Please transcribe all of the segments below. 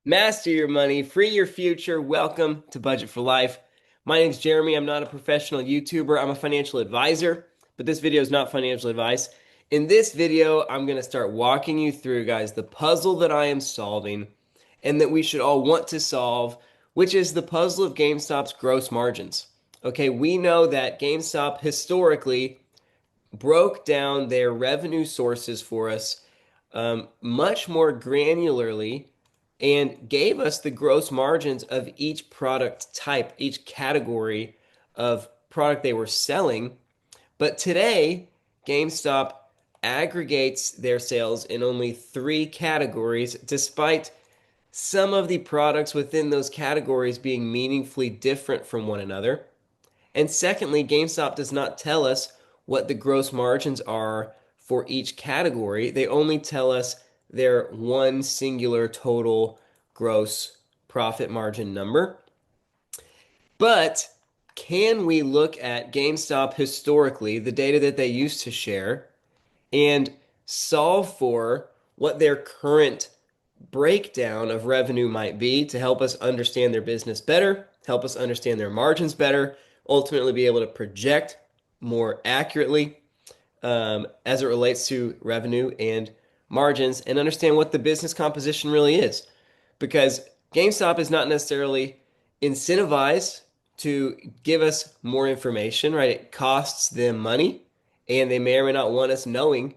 Master your money, free your future. Welcome to Budget for Life. My name is Jeremy. I'm not a professional YouTuber. I'm a financial advisor, but this video is not financial advice. In this video, I'm going to start walking you through, guys, the puzzle that I am solving and that we should all want to solve, which is the puzzle of GameStop's gross margins. Okay, we know that GameStop historically broke down their revenue sources for us much more granularly and gave us the gross margins of each product type, each category of product they were selling. But today, GameStop aggregates their sales in only three categories, despite some of the products within those categories being meaningfully different from one another. And secondly, GameStop does not tell us what the gross margins are for each category. They only tell us their one singular total gross profit margin number. But can we look at GameStop historically, the data that they used to share, and solve for what their current breakdown of revenue might be to help us understand their business better, help us understand their margins better, ultimately be able to project more accurately as it relates to revenue and margins, and understand what the business composition really is. Because GameStop is not necessarily incentivized to give us more information, right? It costs them money, and they may or may not want us knowing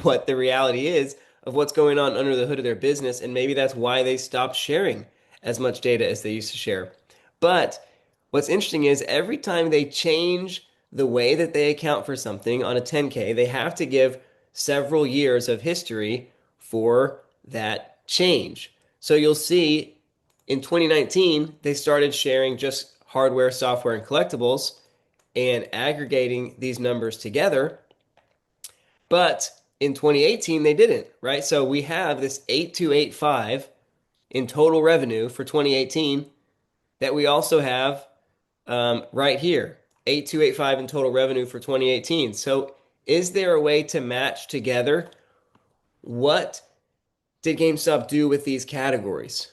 what the reality is of what's going on under the hood of their business, and maybe that's why they stopped sharing as much data as they used to share. But what's interesting is every time they change the way that they account for something on a 10K, they have to give several years of history for that change. So you'll see in 2019, they started sharing just hardware, software, and collectibles and aggregating these numbers together. But in 2018, they didn't, right? So we have this 8285 in total revenue for 2018 that we also have right here, 8285 in total revenue for 2018. So is there a way to match together what did GameStop do with these categories?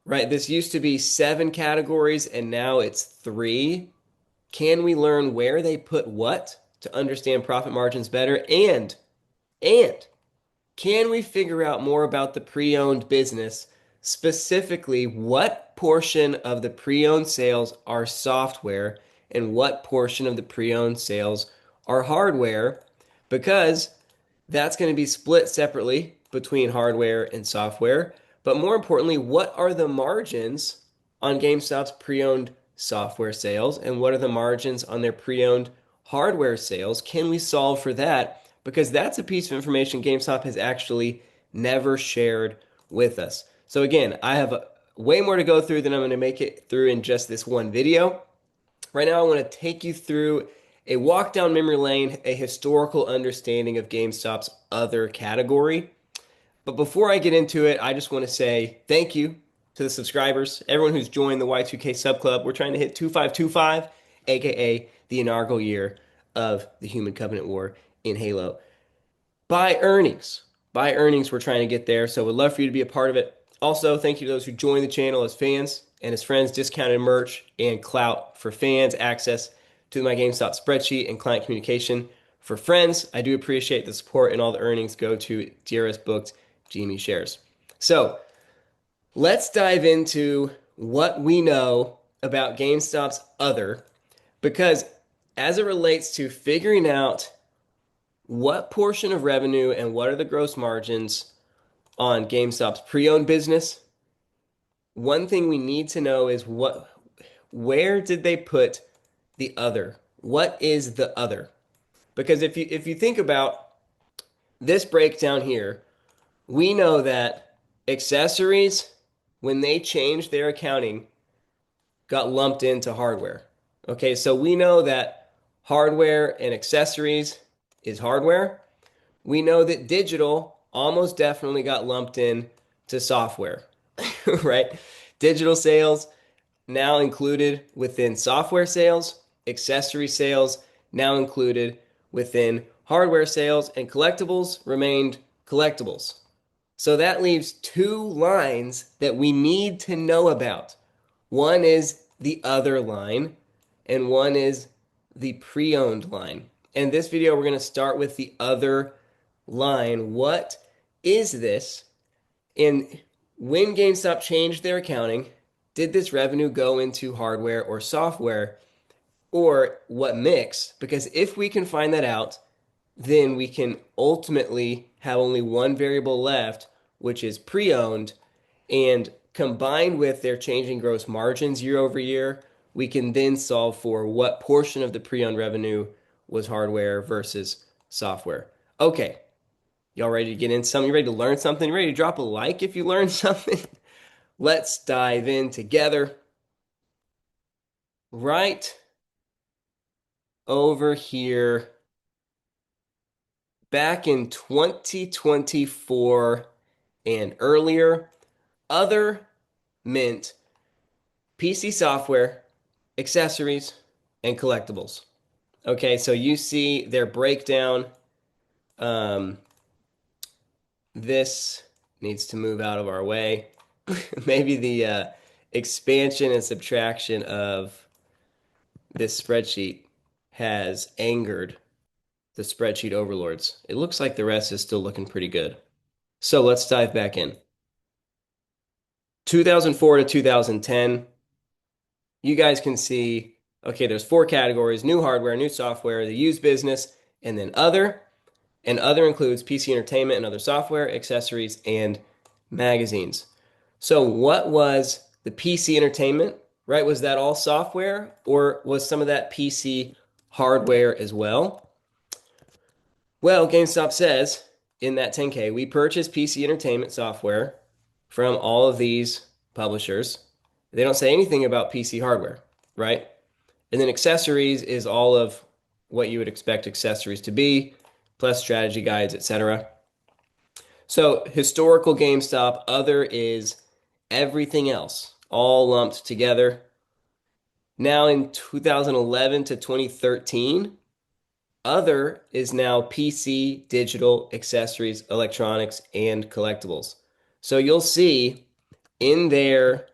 Right, this used to be seven categories and now it's three. Can we learn where they put what to understand profit margins better? And can we figure out more about the pre-owned business, specifically what portion of the pre-owned sales are software and what portion of the pre-owned sales are hardware? Because that's going to be split separately between hardware and software. But more importantly, what are the margins on GameStop's pre-owned software sales and what are the margins on their pre-owned hardware sales? Can we solve for that? Because that's a piece of information GameStop has actually never shared with us. So again, I have way more to go through than I'm going to make it through in just this one video. Right now, I want to take you through a walk down memory lane, a historical understanding of GameStop's other category. But before I get into it, I just want to say thank you to the subscribers, everyone who's joined the Y2K Sub Club. We're trying to hit 2525, aka the inaugural year of the Human Covenant War in Halo. By earnings. By earnings, we're trying to get there. So we'd love for you to be a part of it. Also, thank you to those who joined the channel as fans and as friends, discounted merch and clout for fans, access to my GameStop spreadsheet and client communication for friends. I do appreciate the support, and all the earnings go to DRS booked GME shares. So let's dive into what we know about GameStop's other, because as it relates to figuring out what portion of revenue and what are the gross margins on GameStop's pre-owned business, one thing we need to know is where did they put the other? What is the other? Because if you think about this breakdown here, we know that accessories, when they changed their accounting, got lumped into hardware. Okay, so we know that hardware and accessories is hardware. We know that digital almost definitely got lumped in to software, right? Digital sales now included within software sales, accessory sales now included within hardware sales, and collectibles remained collectibles. So that leaves two lines that we need to know about. One is the other line, and one is the pre-owned line. In this video, we're going to start with the other line. What is this? And when GameStop changed their accounting, did this revenue go into hardware or software, or what mix? Because if we can find that out, then we can ultimately have only one variable left, which is pre-owned, and combined with their changing gross margins year over year, we can then solve for what portion of the pre-owned revenue was hardware versus software. Okay, y'all ready to get in something? You ready to learn something? You ready to drop a like if you learned something? Let's dive in together. Right over here, back in 2024 and earlier, other meant PC software, accessories, and collectibles. Okay, so you see their breakdown. Um, this needs to move out of our way. Maybe the expansion and subtraction of this spreadsheet has angered the spreadsheet overlords. It looks like the rest is still looking pretty good. So let's dive back in. 2004 to 2010, you guys can see, okay, there's four categories: new hardware, new software, the used business, and then other. And other includes PC entertainment and other software, accessories, and magazines. So what was the PC entertainment, right? Was that all software, or was some of that PC hardware as well? Well, GameStop says in that 10K, we purchased PC entertainment software from all of these publishers. They don't say anything about PC hardware, right? And then accessories is all of what you would expect accessories to be, plus strategy guides, etc. So historical GameStop, other is everything else, all lumped together. Now in 2011 to 2013, other is now PC, digital, accessories, electronics, and collectibles. So you'll see in their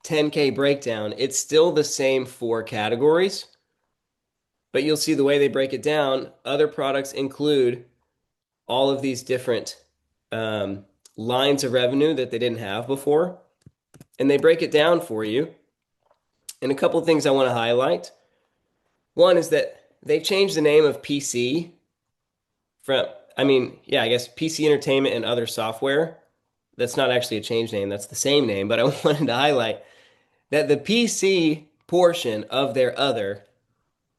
10K breakdown, it's still the same four categories, but you'll see the way they break it down. Other products include all of these different um, lines of revenue that they didn't have before, and they break it down for you. And a couple of things I want to highlight. One is that they changed the name of PC from, I guess PC entertainment and other software. That's not actually a change name, that's the same name, but I wanted to highlight that the PC portion of their other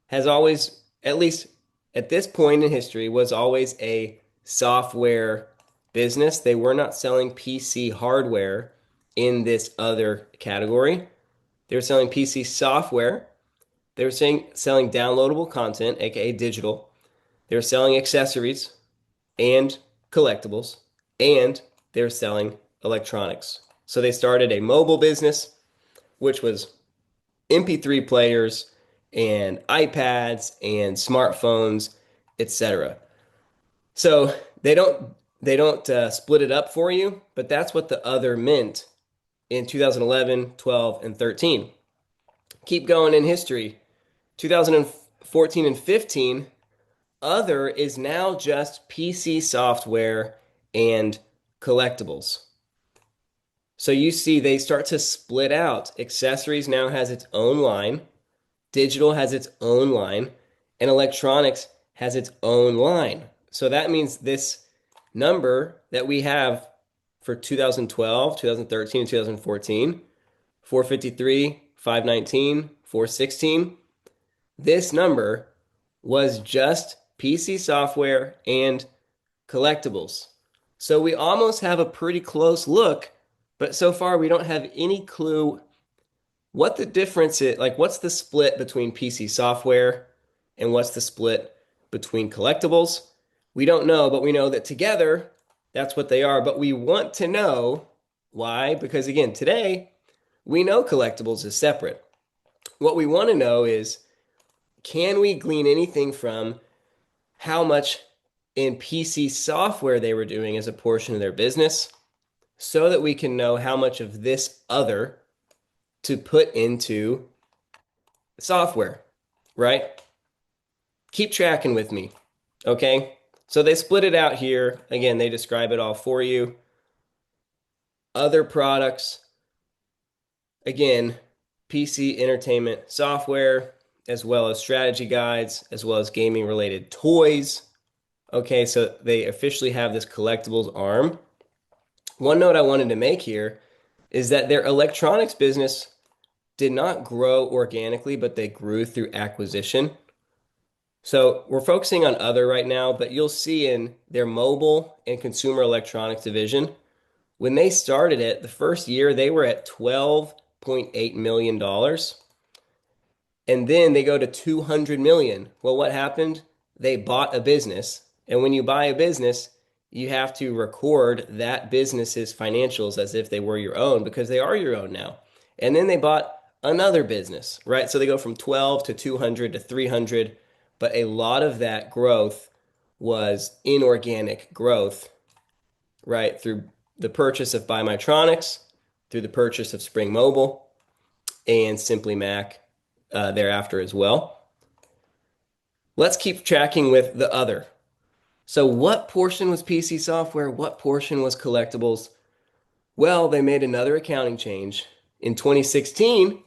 has always, at least at this point in history, was always a software business. They were not selling PC hardware in this other category. They were selling PC software. They were selling downloadable content, aka digital. They were selling accessories and collectibles, and they were selling electronics. So they started a mobile business, which was MP3 players and iPads and smartphones, etc. So they don't split it up for you, but that's what the other meant in 2011, 12, and 13. Keep going in history. 2014 and 15, other is now just PC software and collectibles. So you see they start to split out. Accessories now has its own line, digital has its own line, and electronics has its own line. So that means this number that we have for 2012, 2013, and 2014, 453, 519, 416, this number was just PC software and collectibles. So we almost have a pretty close look, but so far we don't have any clue what the difference is. Like, what's the split between PC software and what's the split between collectibles? We don't know, but we know that together, that's what they are. But we want to know why, because again, today, we know collectibles is separate. What we want to know is, can we glean anything from how much and PC software they were doing as a portion of their business so that we can know how much of this other to put into software, right? Keep tracking with me, okay? So they split it out here. Again, they describe it all for you. Other products, again, PC entertainment software, as well as strategy guides, as well as gaming related toys. Okay, so they officially have this collectibles arm. One note I wanted to make here is that their electronics business did not grow organically, but they grew through acquisition. So we're focusing on other right now, but you'll see in their mobile and consumer electronics division, when they started it, the first year they were at $12.8 million. And then they go to 200 million. Well, what happened? They bought a business. And when you buy a business, you have to record that business's financials as if they were your own because they are your own now. And then they bought another business, right? So they go from 12 to 200 to 300, but a lot of that growth was inorganic growth, right? Through the purchase of Biomitronics, through the purchase of Spring Mobile and Simply Mac thereafter as well. Let's keep tracking with the other. So what portion was PC software? What portion was collectibles? Well, they made another accounting change. In 2016,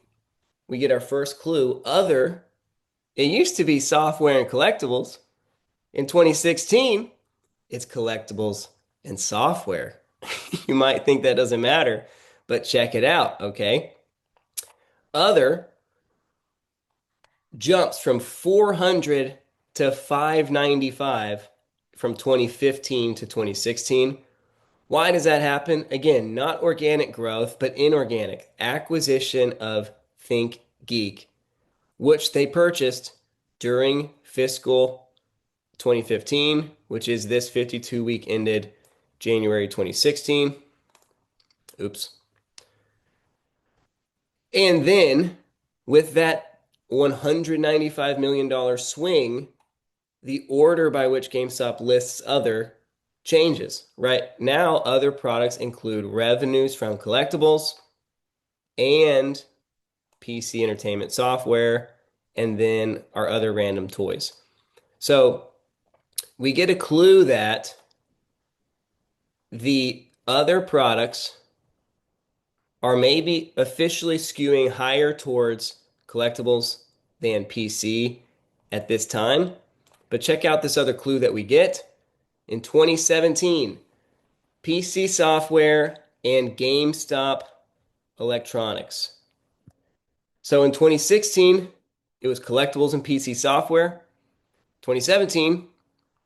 we get our first clue. Other, it used to be software and collectibles. In 2016, it's collectibles and software. You might think that doesn't matter, but check it out, okay? Other jumps from 400 to 595 from 2015 to 2016. Why does that happen? Again, not organic growth, but inorganic acquisition of Think Geek, which they purchased during fiscal 2015, which is this 52-week ended January 2016. Oops. And then with that $195 million swing, the order by which GameStop lists other changes, right? Now, other products include revenues from collectibles and PC entertainment software, and then our other random toys. So we get a clue that the other products are maybe officially skewing higher towards collectibles than PC at this time. But check out this other clue that we get. In 2017, PC software and GameStop electronics. So in 2016, it was collectibles and PC software. 2017,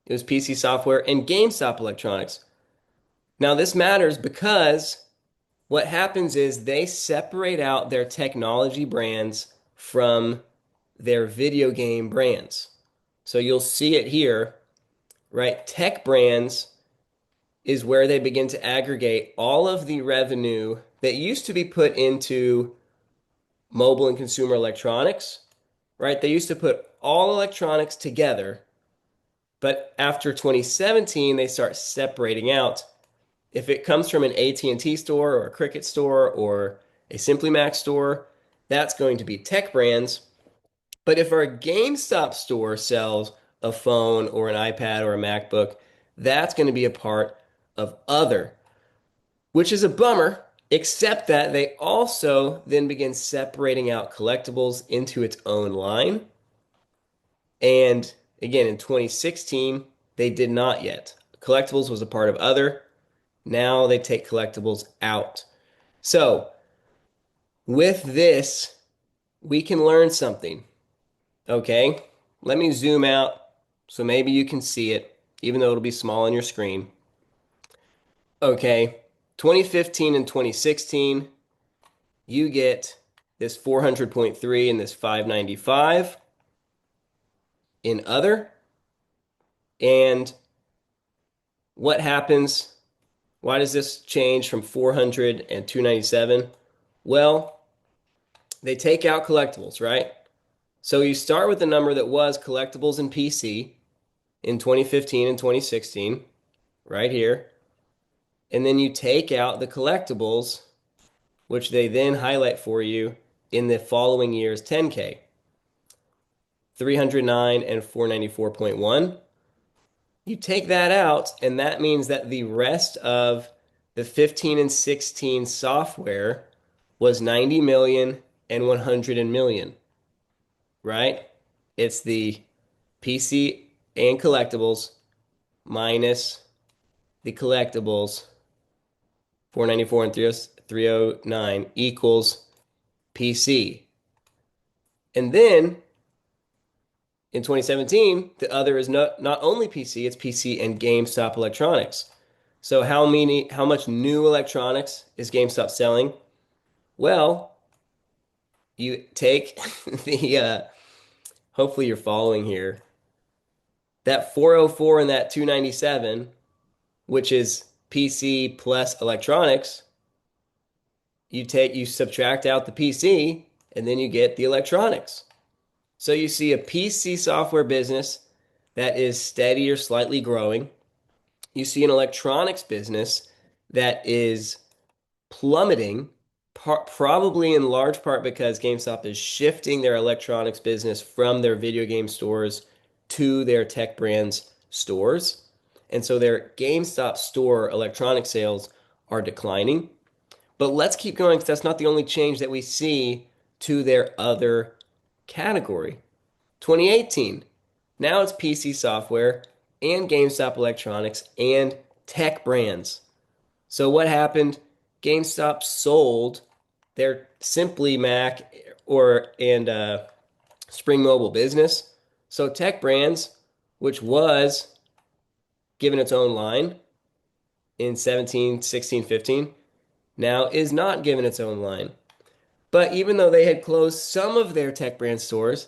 it was PC software and GameStop electronics. Now this matters because what happens is they separate out their technology brands from their video game brands. So you'll see it here, right? Tech brands is where they begin to aggregate all of the revenue that used to be put into mobile and consumer electronics, right? They used to put all electronics together, but after 2017, they start separating out. If it comes from an AT&T store or a Cricket store or a Simply Mac store, that's going to be tech brands. But if our GameStop store sells a phone or an iPad or a MacBook, that's going to be a part of other, which is a bummer, except that they also then begin separating out collectibles into its own line. And again, in 2016, they did not yet. Collectibles was a part of other. Now they take collectibles out. So with this, we can learn something. Okay, let me zoom out so maybe you can see it, even though it'll be small on your screen. Okay, 2015 and 2016, you get this 400.3 and this 595 in other. And what happens? Why does this change from 400 and 297? Well, they take out collectibles, right? So you start with the number that was collectibles and PC, in 2015 and 2016, right here. And then you take out the collectibles, which they then highlight for you in the following year's 10K, 309 and 494.1. You take that out, and that means that the rest of the 15 and 16 software was 90 million and 100 million, right? It's the PC and collectibles minus the collectibles 494 and 309 equals PC. And then in 2017, the other is not only PC, it's PC and GameStop electronics. So how much new electronics is GameStop selling? Well, you take the hopefully you're following here. That 404 and that 297, which is PC plus electronics, you subtract out the PC and then you get the electronics. So you see a PC software business that is steady or slightly growing. You see an electronics business that is plummeting, probably in large part because GameStop is shifting their electronics business from their video game stores to their tech brands stores. And so their GameStop store electronic sales are declining. But let's keep going because that's not the only change that we see to their other category. 2018, now it's PC software and GameStop electronics and tech brands. So what happened? GameStop sold their Simply Mac and Spring Mobile business. So Tech Brands, which was given its own line in 17, 16, 15, now is not given its own line. But even though they had closed some of their Tech Brand stores,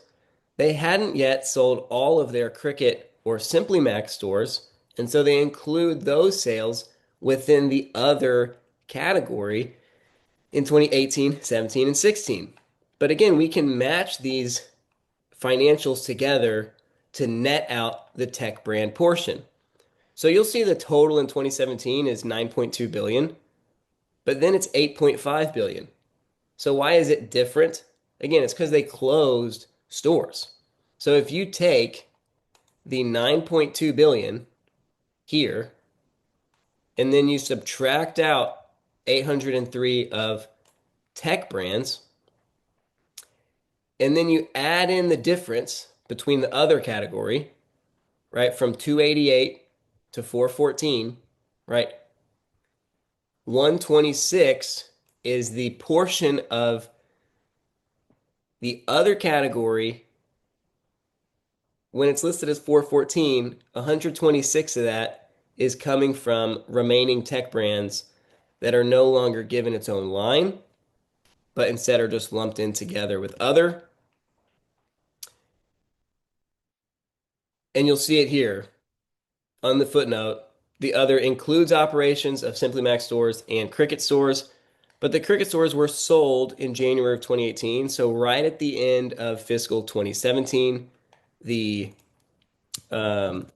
they hadn't yet sold all of their Cricket or Simply Mac stores, and so they include those sales within the other category in 2018, 17, and 16. But again, we can match these financials together to net out the tech brand portion. So you'll see the total in 2017 is 9.2 billion, but then it's 8.5 billion. So why is it different? Again, it's because they closed stores. So if you take the 9.2 billion here and then you subtract out 803 of tech brands, and then you add in the difference between the other category, right, from 288 to 414, right? 126 is the portion of the other category when it's listed as 414, 126 of that is coming from remaining tech brands that are no longer given its own line, but instead are just lumped in together with other. And you'll see it here on the footnote. The other includes operations of Simply Mac stores and Cricket stores, but the Cricket stores were sold in January of 2018. So right at the end of fiscal 2017, the um,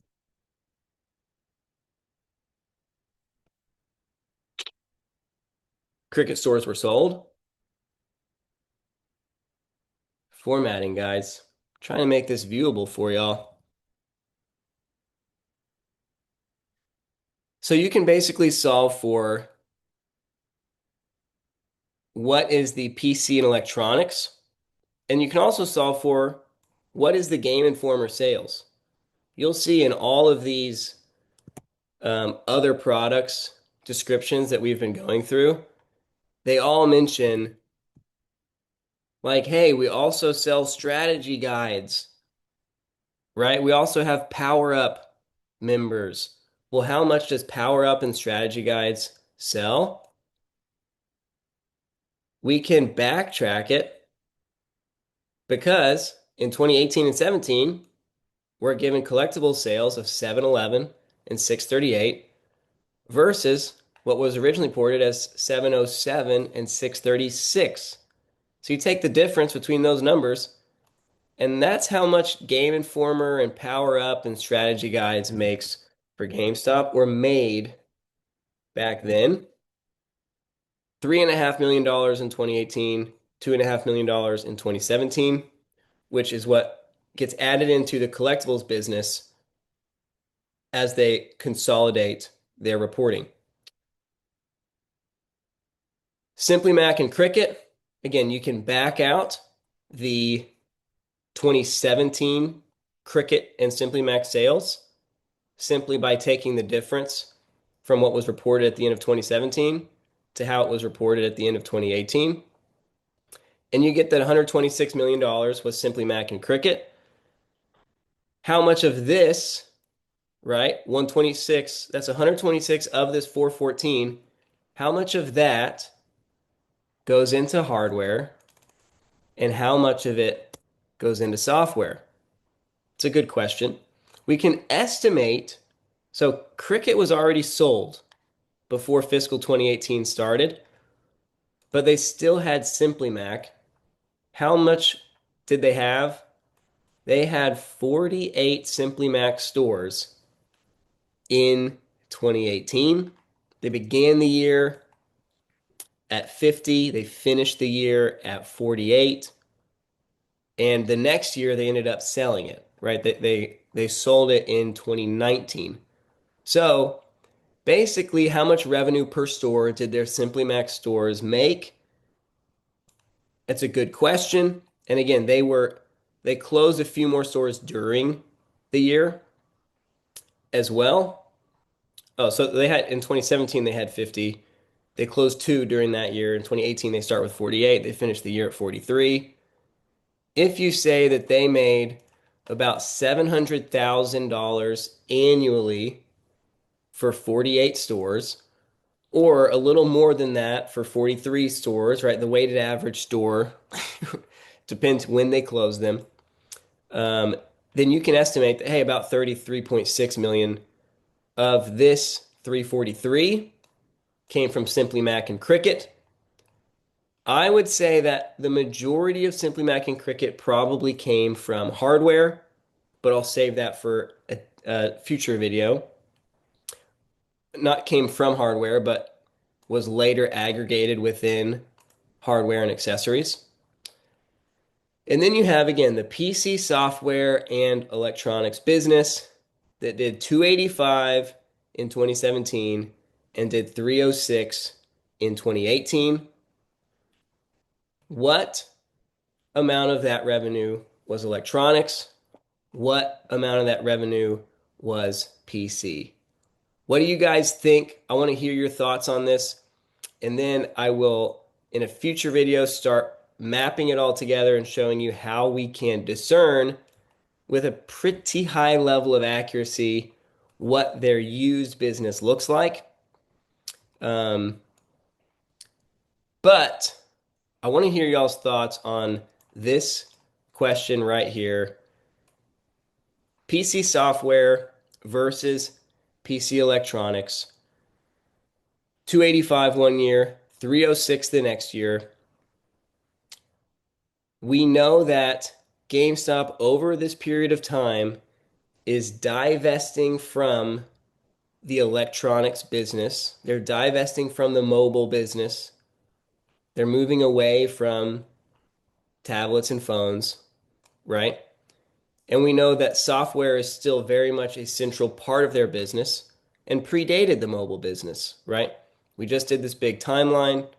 Cricket stores were sold. Formatting, guys. Trying to make this viewable for y'all. So you can basically solve for what is the PC and electronics, and you can also solve for what is the Game Informer sales. You'll see in all of these other products descriptions that we've been going through, they all mention like, hey, we also sell strategy guides, right? We also have Power Up members. Well, how much does Power Up and strategy guides sell? We can backtrack it because in 2018 and 17, we're given collectible sales of 711 and 638 versus what was originally reported as 707 and 636. So you take the difference between those numbers And that's how much Game Informer and Power Up and strategy guides makes for GameStop were made back then. $3.5 million in 2018, $2.5 million in 2017, which is what gets added into the collectibles business as they consolidate their reporting. Simply Mac and Cricket, again, you can back out the 2017 Cricket and Simply Mac sales simply by taking the difference from what was reported at the end of 2017 to how it was reported at the end of 2018. And you get that $126 million was Simply Mac and Cricket. How much of this, right? 126, that's 126 of this 414. How much of that goes into hardware and how much of it goes into software? It's a good question. We can estimate, so Cricket was already sold before fiscal 2018 started, but they still had Simply Mac. How much did they have? They had 48 Simply Mac stores in 2018. They began the year at 50. They finished the year at 48. And the next year they ended up selling it, right? They sold it in 2019. So basically, how much revenue per store did their Simply Mac stores make? That's a good question. And again, they closed a few more stores during the year as well. Oh, so they had in 2017 they had 50. They closed two during that year. In 2018 they start with 48. They finished the year at 43. If you say that they made about $700,000 annually for 48 stores, or a little more than that for 43 stores, right? The weighted average store depends when they close them. Then you can estimate that, hey, about 33.6 million of this 343 came from Simply Mac and Cricket. I would say that the majority of Simply Mac and Cricket probably came from hardware, but I'll save that for a future video. Not came from hardware, but was later aggregated within hardware and accessories. And then you have, again, the PC software and electronics business that did 285 in 2017 and did 306 in 2018. What amount of that revenue was electronics? What amount of that revenue was PC? What do you guys think? I want to hear your thoughts on this. And then I will, in a future video, start mapping it all together and showing you how we can discern with a pretty high level of accuracy what their used business looks like. But I want to hear y'all's thoughts on this question right here. PC software versus PC electronics. 285 one year, 306 the next year. We know that GameStop over this period of time is divesting from the electronics business. They're divesting from the mobile business. They're moving away from tablets and phones, right? And we know that software is still very much a central part of their business and predated the mobile business, right? We just did this big timeline.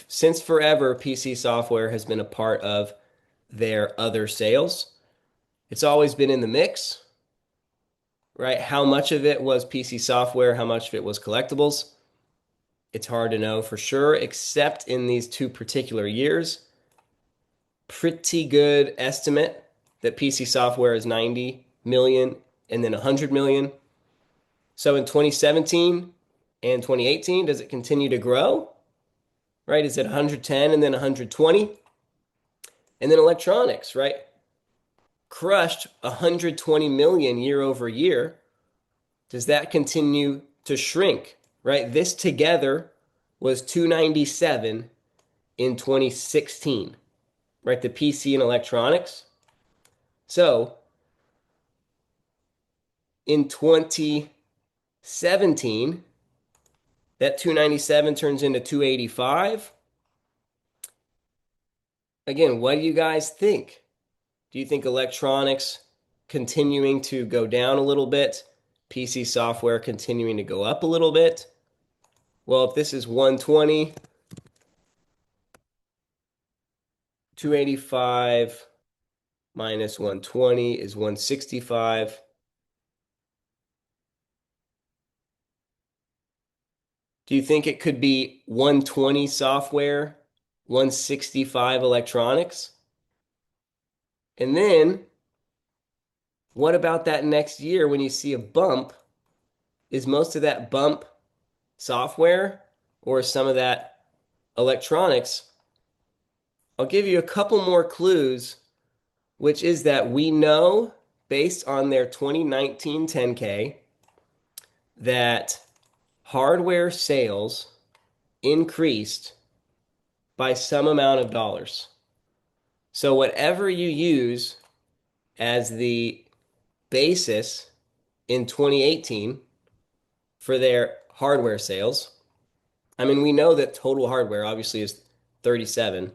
Since forever, PC software has been a part of their other sales. It's always been in the mix, right? How much of it was PC software? How much of it was collectibles? It's hard to know for sure, except in these two particular years. Pretty good estimate that PC software is 90 million and then 100 million. So in 2017 and 2018, does it continue to grow? Right? Is it 110 and then 120? And then electronics, right? Crushed 120 million year over year. Does that continue to shrink? Right? This together was 297 in 2016. Right? The PC and electronics. So in 2017, that 297 turns into 285. Again, what do you guys think? Do you think electronics continuing to go down a little bit? PC software continuing to go up a little bit? Well, if this is 120, 285 minus 120 is 165. Do you think it could be 120 software, 165 electronics? And then what about that next year when you see a bump? Is most of that bump software or some of that electronics? I'll give you a couple more clues, which is that we know based on their 2019 10K that hardware sales increased by some amount of dollars. So whatever you use as the basis in 2018 for their hardware sales, I mean, we know that total hardware obviously is 37,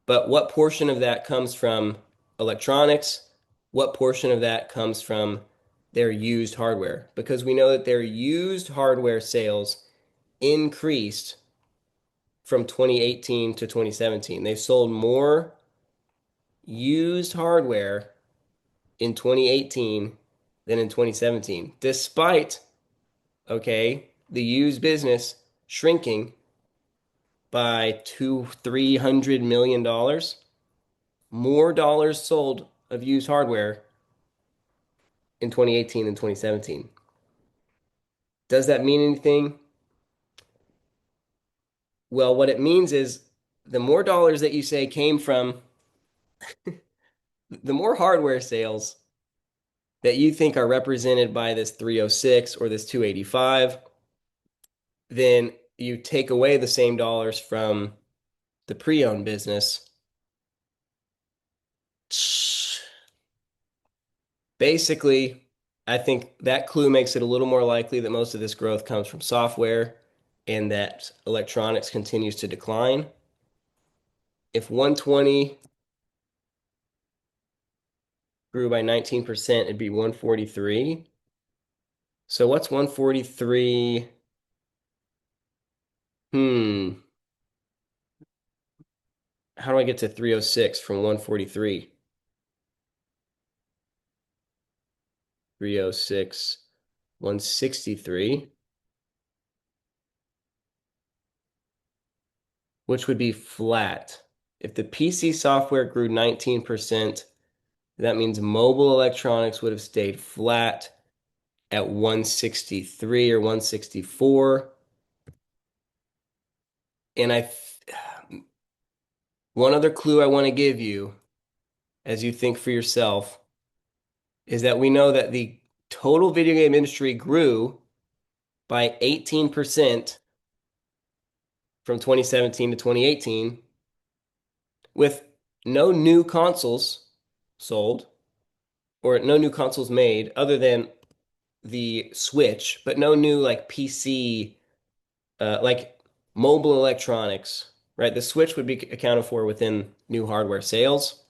but what portion of that comes from electronics? What portion of that comes from their used hardware? Because we know that their used hardware sales increased from 2018 to 2017. They sold more used hardware in 2018 than in 2017, despite, okay, the used business shrinking by $300 million. More dollars sold of used hardware in 2018 than 2017. Does that mean anything? Well, what it means is the more dollars that you say came from the more hardware sales that you think are represented by this 306 or this 285, then you take away the same dollars from the pre-owned business. Basically, I think that clue makes it a little more likely that most of this growth comes from software and that electronics continues to decline. If 120 grew by 19%, it'd be 143. So what's 143? Hmm. How do I get to 306 from 143? 306, 163, which would be flat. If the PC software grew 19%, that means mobile electronics would have stayed flat at 163 or 164. And one other clue I want to give you as you think for yourself is that we know that the total video game industry grew by 18% from 2017 to 2018 with no new consoles sold or no new consoles made other than the Switch, but no new like PC, like mobile electronics, right? The Switch would be accounted for within new hardware sales,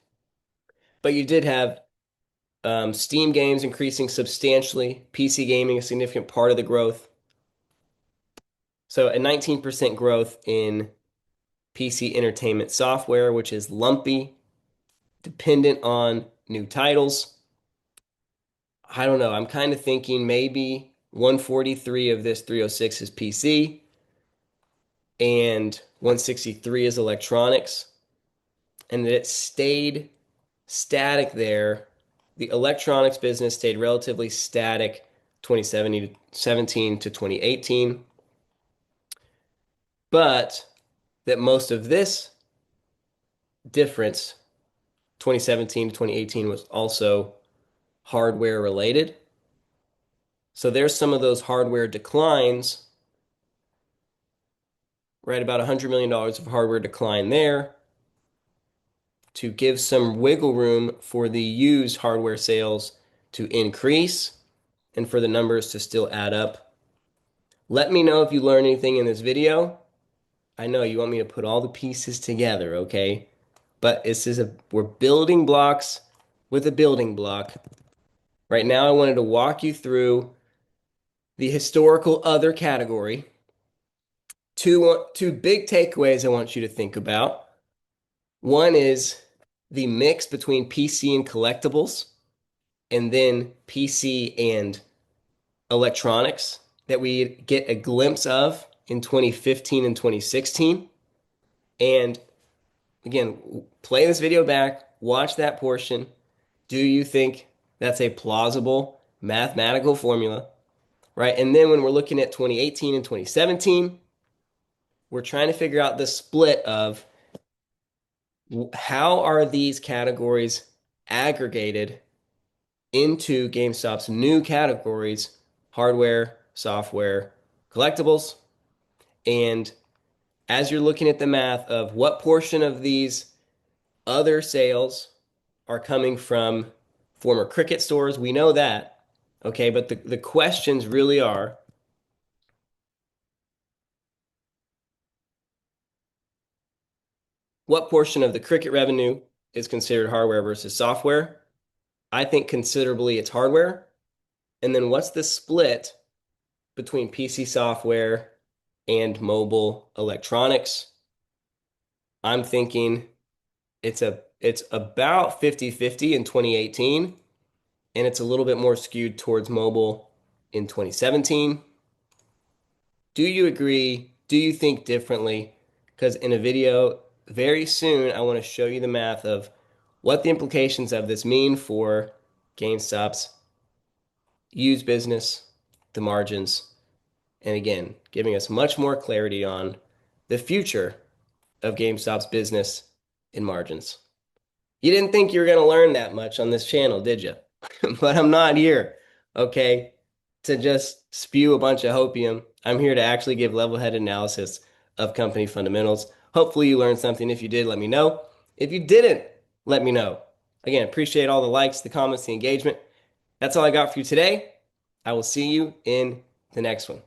but you did have Steam games increasing substantially, PC gaming a significant part of the growth. So a 19% growth in PC entertainment software, which is lumpy, dependent on new titles. I don't know. I'm kind of thinking maybe 143 of this 306 is PC and 163 is electronics, and that it stayed static there. The electronics business stayed relatively static 2017 to 2018, but that most of this difference, 2017 to 2018, was also hardware related. So there's some of those hardware declines, right? About $100 million of hardware decline there. to give some wiggle room for the used hardware sales to increase and for the numbers to still add up. Let me know if you learned anything in this video. I know you want me to put all the pieces together, okay? But we're building blocks with a building block. Right now, I wanted to walk you through the historical other category. Two big takeaways I want you to think about. One is the mix between PC and collectibles, and then PC and electronics that we get a glimpse of in 2015 and 2016. And again, play this video back, watch that portion. Do you think that's a plausible mathematical formula? Right? And then when we're looking at 2018 and 2017, we're trying to figure out the split of how are these categories aggregated into GameStop's new categories: hardware, software, collectibles. And as you're looking at the math of what portion of these other sales are coming from former Cricket stores, we know that. Okay, but the questions really are, what portion of the Cricket revenue is considered hardware versus software? I think considerably it's hardware. And then what's the split between PC software and mobile electronics? I'm thinking it's about 50-50 in 2018, and it's a little bit more skewed towards mobile in 2017. Do you agree? Do you think differently? Because in a video very soon, I want to show you the math of what the implications of this mean for GameStop's used business, the margins, and again, giving us much more clarity on the future of GameStop's business and margins. You didn't think you were going to learn that much on this channel, did you? But I'm not here, okay, to just spew a bunch of hopium. I'm here to actually give level-headed analysis of company fundamentals. Hopefully you learned something. If you did, let me know. If you didn't, let me know. Again, appreciate all the likes, the comments, the engagement. That's all I got for you today. I will see you in the next one.